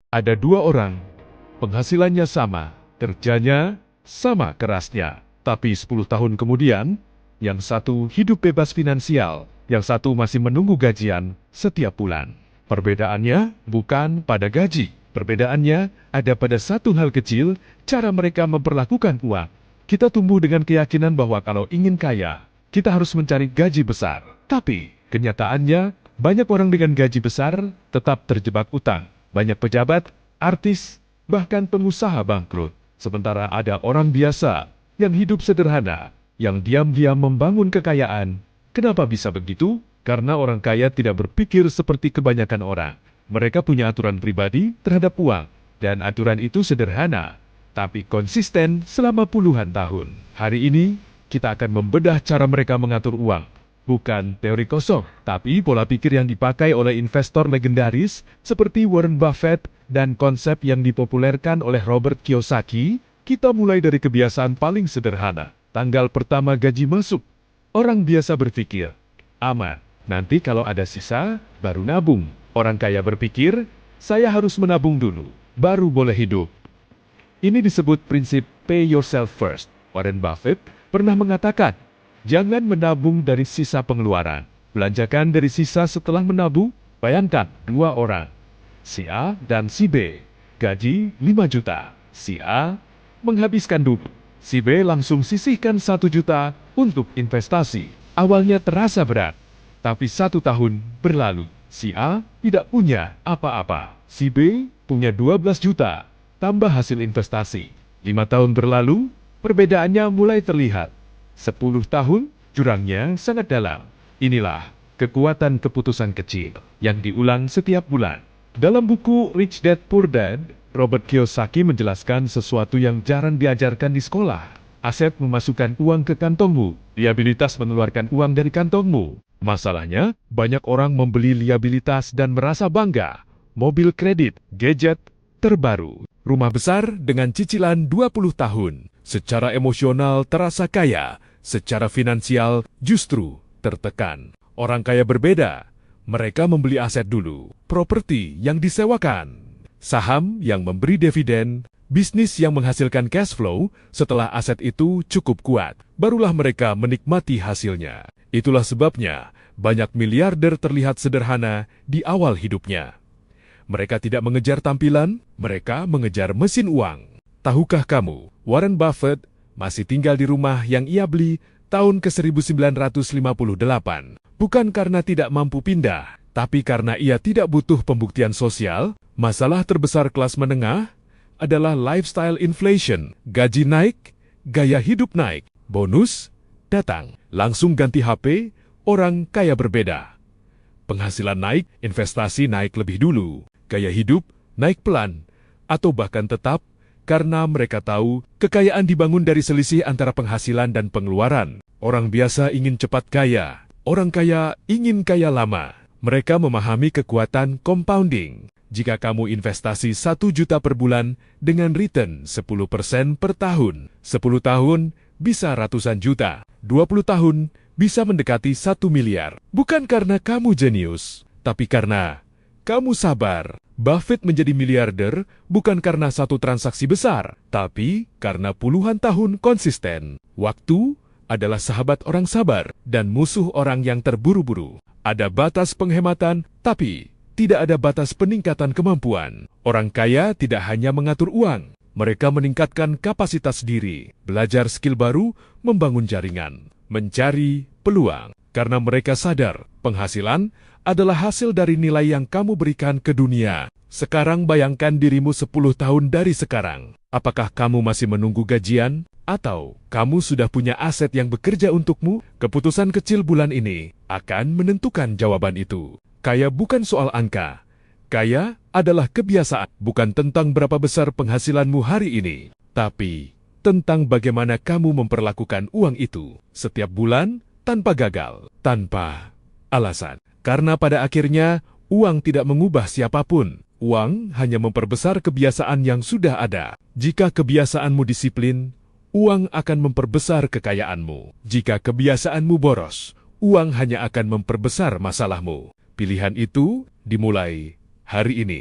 Ada dua orang, penghasilannya sama, kerjanya sama kerasnya. Tapi 10 tahun kemudian, yang satu hidup bebas finansial, yang satu masih menunggu gajian setiap bulan. Perbedaannya bukan pada gaji. Perbedaannya ada pada satu hal kecil, cara mereka memperlakukan uang. Kita tumbuh dengan keyakinan bahwa kalau ingin kaya, kita harus mencari gaji besar. Tapi, kenyataannya, banyak orang dengan gaji besar tetap terjebak utang. Banyak pejabat, artis, bahkan pengusaha bangkrut. Sementara ada orang biasa yang hidup sederhana, yang diam-diam membangun kekayaan. Kenapa bisa begitu? Karena orang kaya tidak berpikir seperti kebanyakan orang. Mereka punya aturan pribadi terhadap uang, dan aturan itu sederhana, tapi konsisten selama puluhan tahun. Hari ini, kita akan membedah cara mereka mengatur uang. Bukan teori kosong, tapi pola pikir yang dipakai oleh investor legendaris seperti Warren Buffett dan konsep yang dipopulerkan oleh Robert Kiyosaki. Kita mulai dari kebiasaan paling sederhana. Tanggal pertama gaji masuk. Orang biasa berpikir, aman, nanti kalau ada sisa, baru nabung. Orang kaya berpikir, saya harus menabung dulu, baru boleh hidup. Ini disebut prinsip pay yourself first. Warren Buffett pernah mengatakan, jangan menabung dari sisa pengeluaran. Belanjakan dari sisa setelah menabung. Bayangkan, dua orang, si A dan si B. Gaji 5 juta. Si A menghabiskan dulu. Si B langsung sisihkan 1 juta untuk investasi. Awalnya terasa berat, tapi 1 tahun berlalu. Si A tidak punya apa-apa. Si B punya 12 juta, tambah hasil investasi. 5 tahun berlalu, perbedaannya mulai terlihat. 10 tahun, jurangnya sangat dalam. Inilah kekuatan keputusan kecil yang diulang setiap bulan. Dalam buku Rich Dad Poor Dad, Robert Kiyosaki menjelaskan sesuatu yang jarang diajarkan di sekolah. Aset memasukkan uang ke kantongmu, liabilitas mengeluarkan uang dari kantongmu. Masalahnya, banyak orang membeli liabilitas dan merasa bangga. Mobil kredit, gadget terbaru, rumah besar dengan cicilan 20 tahun. Secara emosional terasa kaya, secara finansial justru tertekan. Orang kaya berbeda. Mereka membeli aset dulu, properti yang disewakan, saham yang memberi dividen, bisnis yang menghasilkan cash flow. Setelah aset itu cukup kuat, barulah mereka menikmati hasilnya. Itulah sebabnya banyak miliarder terlihat sederhana di awal hidupnya. Mereka tidak mengejar tampilan, mereka mengejar mesin uang. Tahukah kamu, Warren Buffett masih tinggal di rumah yang ia beli tahun ke-1958. Bukan karena tidak mampu pindah, tapi karena ia tidak butuh pembuktian sosial. Masalah terbesar kelas menengah adalah lifestyle inflation. Gaji naik, gaya hidup naik, bonus datang. Langsung ganti HP, orang kaya berbeda. Penghasilan naik, investasi naik lebih dulu. Gaya hidup naik pelan, atau bahkan tetap, karena mereka tahu kekayaan dibangun dari selisih antara penghasilan dan pengeluaran. Orang biasa ingin cepat kaya, orang kaya ingin kaya lama. Mereka memahami kekuatan compounding. Jika kamu investasi 1 juta per bulan dengan return 10% per tahun, 10 tahun bisa ratusan juta, 20 tahun bisa mendekati 1 miliar. Bukan karena kamu jenius, tapi karena kamu sabar. Buffett menjadi miliarder bukan karena satu transaksi besar, tapi karena puluhan tahun konsisten. Waktu adalah sahabat orang sabar dan musuh orang yang terburu-buru. Ada batas penghematan, tapi tidak ada batas peningkatan kemampuan. Orang kaya tidak hanya mengatur uang, mereka meningkatkan kapasitas diri, belajar skill baru, membangun jaringan, mencari peluang. Karena mereka sadar, penghasilan adalah hasil dari nilai yang kamu berikan ke dunia. Sekarang bayangkan dirimu 10 tahun dari sekarang. Apakah kamu masih menunggu gajian? Atau kamu sudah punya aset yang bekerja untukmu? Keputusan kecil bulan ini akan menentukan jawaban itu. Kaya bukan soal angka. Kaya adalah kebiasaan, bukan tentang berapa besar penghasilanmu hari ini, tapi tentang bagaimana kamu memperlakukan uang itu setiap bulan tanpa gagal, tanpa alasan. Karena pada akhirnya, uang tidak mengubah siapapun. Uang hanya memperbesar kebiasaan yang sudah ada. Jika kebiasaanmu disiplin, uang akan memperbesar kekayaanmu. Jika kebiasaanmu boros, uang hanya akan memperbesar masalahmu. Pilihan itu dimulai hari ini.